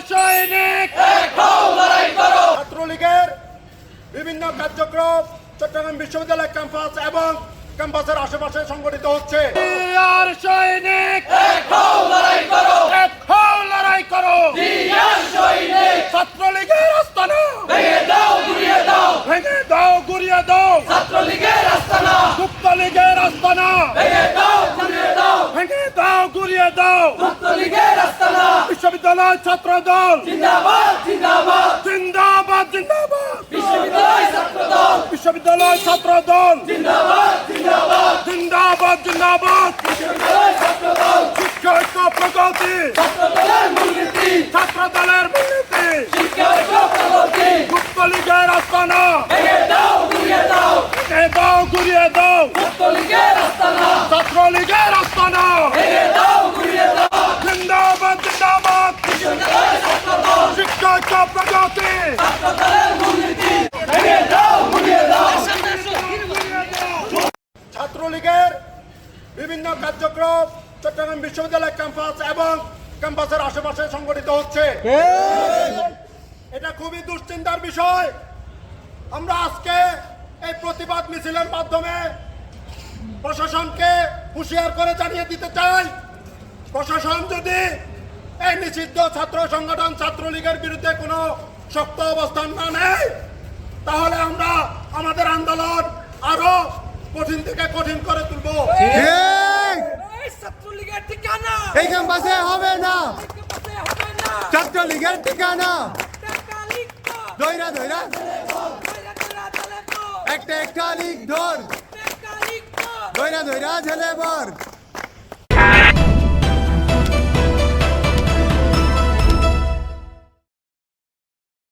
সৈনিক ছাত্রলীগের বিভিন্ন কার্যক্রম চট্টগ্রাম বিশ্ববিদ্যালয় ক্যাম্পাস এবং ক্যাম্পাসের আশেপাশে সংগঠিত হচ্ছে। আর সৈনিক এক হও লড়াই করো ছাত্রলীগের আস্তানা ভেঙে দাও গুড়িয়ে দাও ছাত্রলীগের আস্তানা যুক্তলীগের আস্তানা ভেঙে দাও গুড়িয়ে দাও ছাত্রলীগের আস্তানা বিশ্ববিদ্যালয় ছাত্র দল জিন্দাবাদ জিন্দাবাদ জিন্দাবাদ বিশ্ববিদ্যালয় ছাত্র দল বিশ্ববিদ্যালয় ছাত্র দল জিন্দাবাদ জিন্দাবাদ বিশ্ববিদ্যালয় ছাত্র দল শিক্ষা ঐক্য প্রগতি ছাত্র দলের মূলনীতি ছাত্র দলের মূলনীতি শিক্ষা ঐক্য প্রগতি যুক্তলীগের আস্তানা ভেঙে দাও গুড়িয়ে দাও গুড়িয়ে দাও ছাত্রলীগের আস্তানা ছাত্রলীগের আস্তানা ভেঙে দাও গুড়িয়ে দাও জিন্দাবাদ বিশ্ববিদ্যালয় ছাত্র দল শিক্ষা ঐক্য প্রগতি ছাত্র দলের মূলনীতি ভেঙে দাও গুড়িয়ে দাও ছাত্রলীগের বিভিন্ন কার্যক্রম চট্টগ্রাম বিশ্ববিদ্যালয় ক্যাম্পাস এবং ক্যাম্পাসের আশেপাশে সংগঠিত হচ্ছে। এটা খুবই দুশ্চিন্তার বিষয়। আমরা আজকে এই প্রতিবাদ মিছিলের মাধ্যমে প্রশাসনকে হুঁশিয়ার করে জানিয়ে দিতে চাই, প্রশাসন যদি এই নিষিদ্ধ ছাত্র সংগঠন ছাত্রলীগের বিরুদ্ধে কোনো শক্ত অবস্থান না নেয় তাহলে আমরা আমাদের আন্দোলন আরো কঠিন থেকে কঠিন করে তুলব। ছাত্রলীগের ঠিকানা এই ক্যাম্পাসে হবে না, হবে না ছাত্রলীগের ঠিকানা দইরা দইরা একটা লীগ ধর দইরা দইরা ঝেলে বর